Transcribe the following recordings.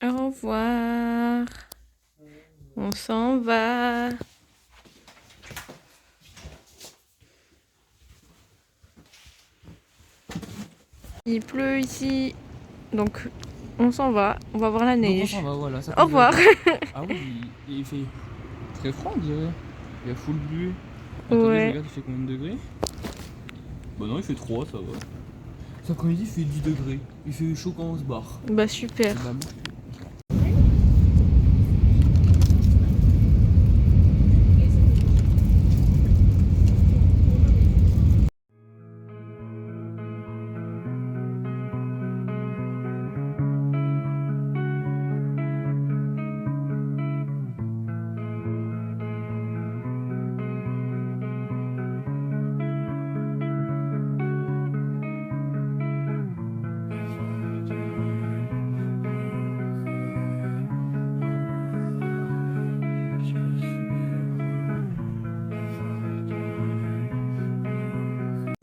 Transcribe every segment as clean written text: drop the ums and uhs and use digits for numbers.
Au revoir. On s'en va. Il pleut ici, donc on s'en va. On va voir la Donc on neige. s'en va, voilà. Ça Au revoir. Ah oui, il fait très froid, on dirait. Il y a full buée. Attendez, je Ouais. regarde, il fait combien de degrés? Bah non, il fait 3, ça va. Cet après-midi, il fait 10 degrés. Il fait chaud quand on se barre. Bah super. Bam.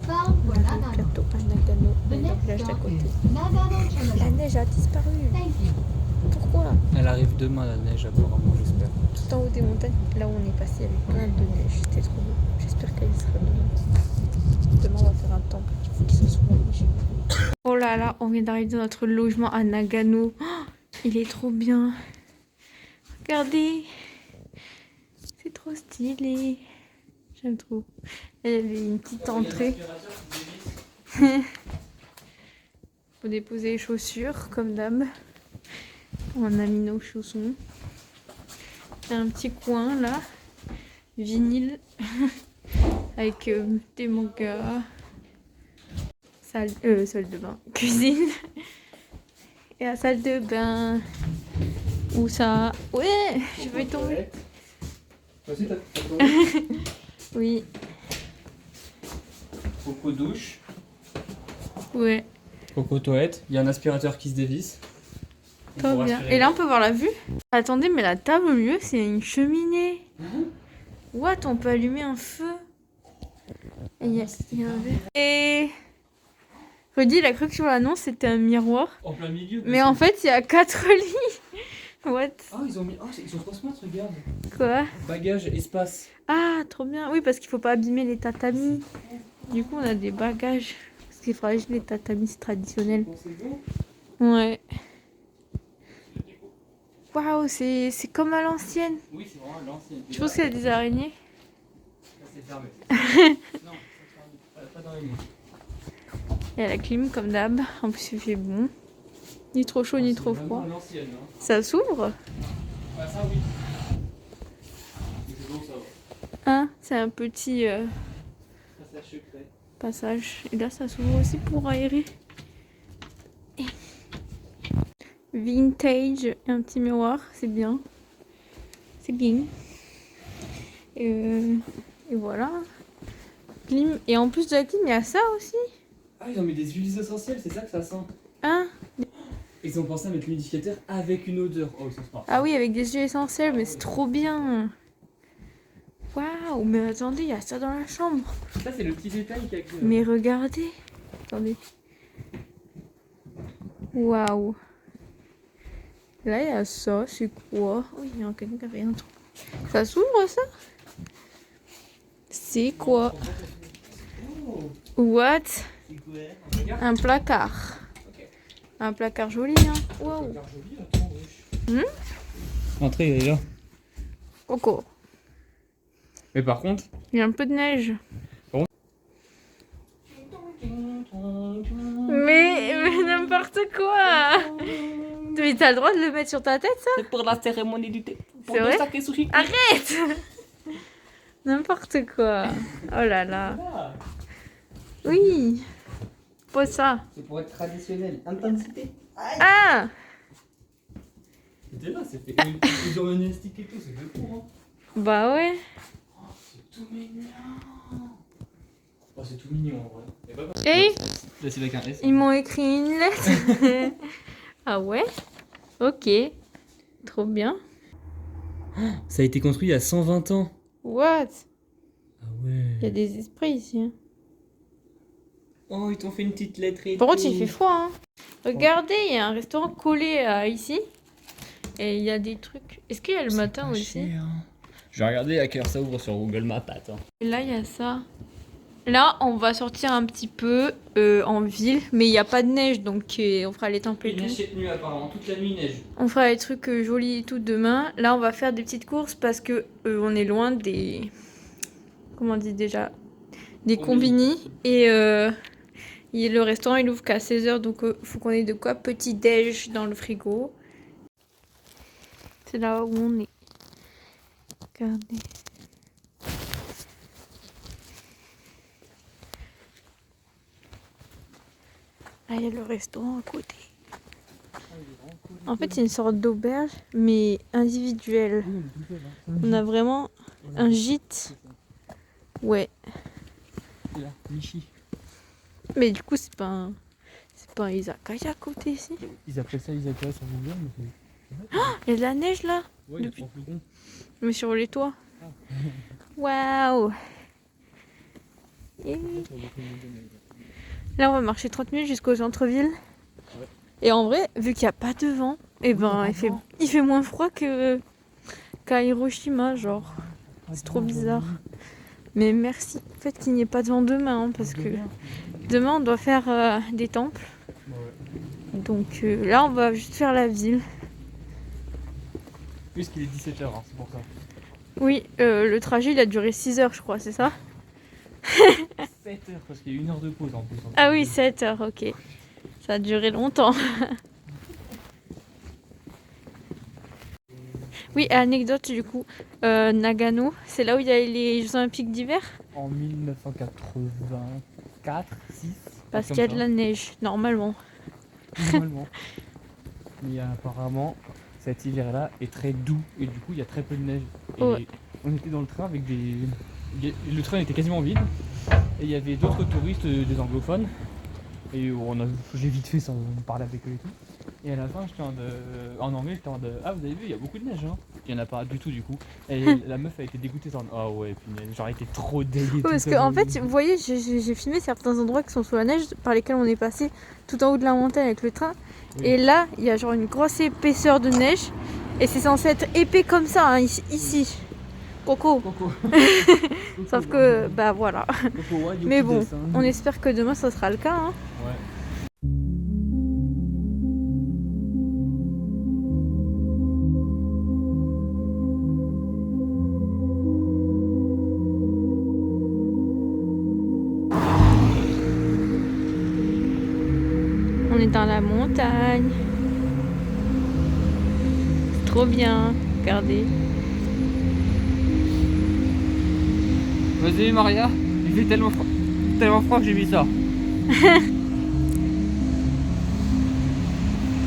Plateau à Nagano, la plage d'à côté. La neige a disparu. Pourquoi? Elle arrive demain, la neige, apparemment, j'espère. Tout en haut des montagnes, là où on est passé, il y avait plein de neige. C'était trop beau. J'espère qu'elle y sera demain. Demain, on va faire un temps. Il faut qu'il soit sous la neige. Oh là là, on vient d'arriver dans notre logement à Nagano. Oh, il est trop bien. Regardez. C'est trop stylé. J'aime trop. Il y avait une petite entrée. Faut déposer les chaussures, comme d'hab. On a mis nos chaussons. Il y a un petit coin là, vinyle, avec des mangas, salle de bain, cuisine, et la salle de bain. Où ça? Ouais, je vais tomber. Oui, Coco douche. ouais, Coco toilette. Il y a un aspirateur qui se dévisse. trop bien. Et là, on peut voir la vue. Attendez, mais la table au milieu, c'est une cheminée. What? On peut allumer un feu. Et il y a un verre. Et Rudy, il a cru que sur l'annonce, c'était un miroir. En plein milieu. Mais en fait, il y a 4 lits. What? Ah, ils ont mis. Ah, ils sont trop smart, regarde. Quoi? Bagage, espace. Ah, trop bien. Oui, parce qu'il faut pas abîmer les tatamis. Du coup, on a des bagages. Parce qu'il faudrait juste les tatamis traditionnels. C'est beau. Ouais. Waouh, c'est comme à l'ancienne. Oui, c'est vraiment l'ancienne. Je pense qu'il y a des araignées. Là, c'est fermé. Non, c'est fermé. Pas dans les mains. Il y a la clim, comme d'hab. En plus, il fait bon. Ni trop chaud, ni trop froid. C'est l'ancienne, hein. Ça s'ouvre? Ah, ça, oui. C'est bon, ça va. Hein? C'est un petit Passage secret. passage. Et là, ça s'ouvre aussi pour aérer. Vintage, un petit miroir, c'est bien. C'est bien. Et voilà. Clim. Et en plus de la clim, il y a ça aussi. Ah, ils ont mis des huiles essentielles, c'est ça que ça sent. Hein? Ils ont pensé à mettre l'humidificateur avec une odeur. Oh, ça se passe. Ah oui, avec des huiles essentielles, mais c'est trop bien. Waouh, mais attendez, il y a ça dans la chambre. Ça, c'est le petit détail qu'il y a que. Mais regardez. Attendez. Waouh. Là, il y a ça, c'est quoi? Oui, il y a quelqu'un qui a fait un truc. Ça s'ouvre, ça? C'est quoi? Oh, What? c'est quoi? Regarde. Un placard. Ok. Un placard joli, hein? Waouh. Joli, attends, wesh. L'entrée, elle est là. Coco. Mais par contre. Il y a un peu de neige. Mais n'importe quoi! Mais t'as le droit de le mettre sur ta tête, ça? C'est pour la cérémonie du thé. C'est vrai? Sake sushi. Arrête! N'importe quoi. Oh là là. Oui. Pose ça. C'est pour être traditionnel. Intensité. Ah! C'était là, c'est fait. Ils ont un élastique et tout, c'est fait pour. Hein. Bah ouais. Oh, c'est tout mignon. Oh, c'est tout mignon en vrai. Et Là, c'est avec un S. ils m'ont écrit une lettre. Ah ouais? Ok. Trop bien. Ça a été construit il y a 120 ans. What? Ah ouais. Il y a des esprits ici. Hein. Oh, ils t'ont fait une petite lettre et Par contre, tout. il fait froid. Hein. Regardez, il y a un restaurant collé à ici. Et il y a des trucs. Est-ce qu'il y a le matin aussi? Je vais regarder à quelle heure ça ouvre sur Google Maps. Attends. Et là, il y a ça. Là, on va sortir un petit peu en ville, mais il n'y a pas de neige, donc on fera les temples et Il tout. neige cette nuit apparemment, toute la nuit il neige. On fera les trucs jolis et tout demain. Là, on va faire des petites courses parce que on est loin des... Comment on dit déjà? Des combini. Et le restaurant, il ouvre qu'à 16h, donc faut qu'on ait de quoi petit déj dans le frigo. C'est là où on est. Regardez. Là, il y a le restaurant à côté. En fait, c'est une sorte d'auberge, mais individuelle. On a vraiment un gîte. Ouais. Là, Nishi. Mais du coup, c'est pas un izakaya à côté ici. Ils appellent ça izakaya sur Google, mais c'est... Il y a de la neige là. Ouais, il y a 3 flocons. Mais sur les toits. Waouh. Et... Là, on va marcher 30 minutes jusqu'au centre-ville. Ouais. Et en vrai, vu qu'il n'y a pas de vent, et ben, il fait moins froid qu'à Hiroshima, genre. C'est trop bizarre. Mais merci. En fait, qu'il n'y ait pas de vent demain, hein, parce que demain, on doit faire des temples. Ouais. Donc là, on va juste faire la ville. Puisqu'il est 17h, hein, c'est pour ça. Oui, le trajet, il a duré 6 heures, je crois, c'est ça? 7h, parce qu'il y a 1 heure de pause en plus. Ah oui, 7 heures, ok. Ça a duré longtemps. Oui, anecdote du coup, Nagano, c'est là où il y a les Jeux Olympiques d'hiver? En 1984, 6. Parce qu'il y a de la neige, normalement. Normalement. Mais apparemment, cet hiver-là est très doux et du coup il y a très peu de neige. Et Ouais. on était dans le train avec des... Le train était quasiment vide et il y avait d'autres touristes, des anglophones. Et j'ai vite fait sans parler avec eux et tout. Et à la fin, j'étais en anglais, j'étais en mode ah vous avez vu, il y a beaucoup de neige, hein. Il n'y en a pas du tout du coup. Et la meuf a été dégoûtée, genre ah ouais, puis genre elle était trop dégueu. Oui, parce qu'en fait, vous voyez, j'ai filmé certains endroits qui sont sous la neige, par lesquels on est passé tout en haut de la montagne avec le train. Oui. Et là, il y a genre une grosse épaisseur de neige. Et c'est censé être épais comme ça, hein, ici. Coco. Coco. Sauf que, bah voilà. Coco, ouais, Mais bon, on espère que demain, ça sera le cas. Hein. Ouais. On est dans la montagne. C'est trop bien. Regardez. Vas-y Maria, il fait tellement froid que j'ai mis ça.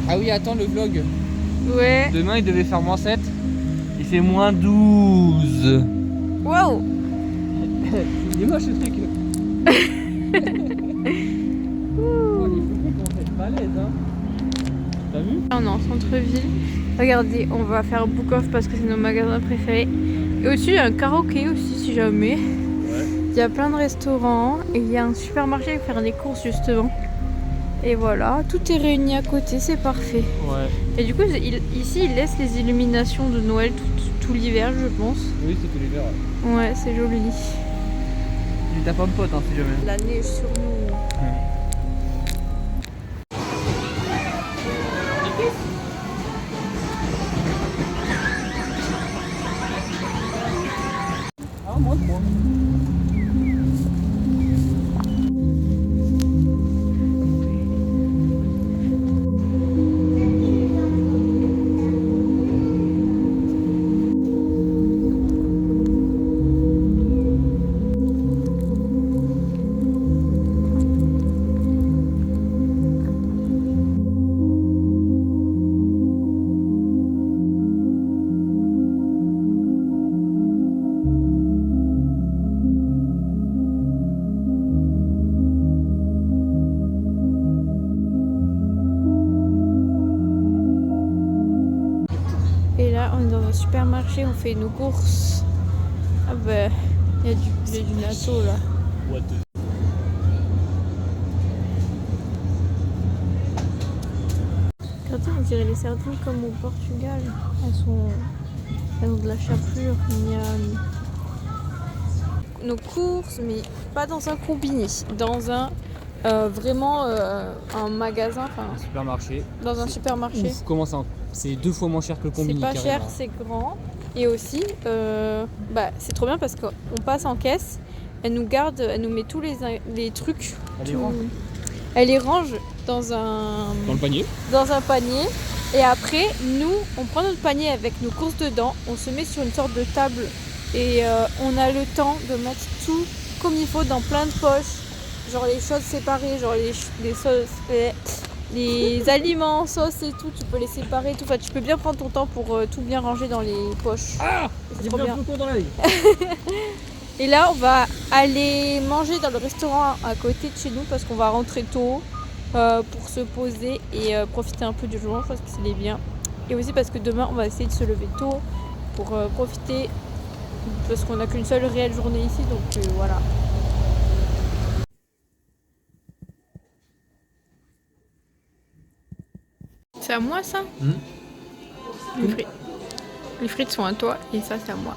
Ah oui, attends le vlog. Ouais. Demain il devait faire -7. Il fait -12. Wow. Il est moche ce truc. Oh, les flocons commencent à être balèzes, hein. T'as vu? On est en centre-ville. Regardez, on va faire Book Off parce que c'est nos magasins préférés. Et au-dessus, il y a un karaoké aussi, si jamais. Ouais. Il y a plein de restaurants et il y a un supermarché pour faire des courses justement. Et voilà, tout est réuni à côté, c'est parfait. Ouais. Et du coup, ici, ils laissent les illuminations de Noël tout l'hiver, je pense. Oui, c'est tous les verts. Ouais, c'est joli. Il est ta pomme pote, hein, si jamais. La neige sur nous. Ah, moi. Et là, on est dans un supermarché, on fait nos courses. Ah bah, il y a du natto là. What the... sardines, on dirait les sardines comme au Portugal. Elles ont de la chapelure, mignonne. Nos courses, mais pas dans un combini, dans un vraiment un magasin, Un supermarché. dans un supermarché. Ouf, comment ça? C'est 2 fois moins cher que le C'est combini. pas carrément. cher, c'est grand. Et aussi, c'est trop bien parce qu'on passe en caisse, elle nous garde, elle nous met tous les trucs. Elle les range dans Dans le panier. dans un panier. Et après, nous, on prend notre panier avec nos courses dedans, on se met sur une sorte de table et on a le temps de mettre tout comme il faut dans plein de poches. Genre les choses séparées, genre les sauces, les aliments, sauces et tout, tu peux les séparer, tout. Enfin, tu peux bien prendre ton temps pour tout bien ranger dans les poches. Ah, c'est trop bien. Dans l'œil. Et là, on va aller manger dans le restaurant à côté de chez nous parce qu'on va rentrer tôt pour se poser et profiter un peu du jour. Je pense que c'est bien. Et aussi parce que demain, on va essayer de se lever tôt pour profiter parce qu'on n'a qu'une seule réelle journée ici. Donc voilà. C'est à moi ça Les frites sont à toi et ça c'est à moi.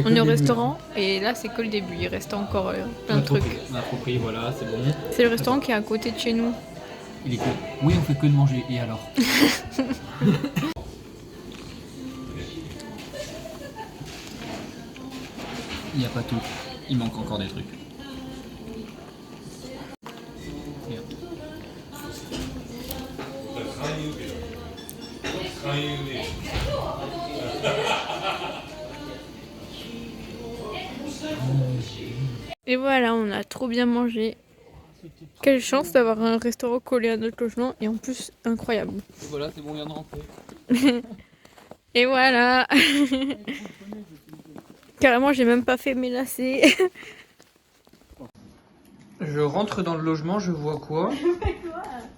On est au restaurant et là c'est que le début, il reste encore plein de trucs. On a trop pris, voilà, c'est bon. C'est le restaurant qui est à côté de chez nous. Il est cool. Oui, on fait que de manger, et alors? Il n'y a pas tout, il manque encore des trucs. Et voilà, on a trop bien mangé. Quelle chance d'avoir un restaurant collé à notre logement et en plus incroyable. Et voilà, c'est bon, on vient de rentrer. Et voilà. Carrément, j'ai même pas fait mes lacets. Je rentre dans le logement, je vois quoi?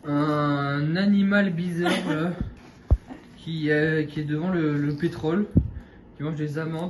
Un animal bizarre là, qui est devant le pétrole, qui mange des amandes.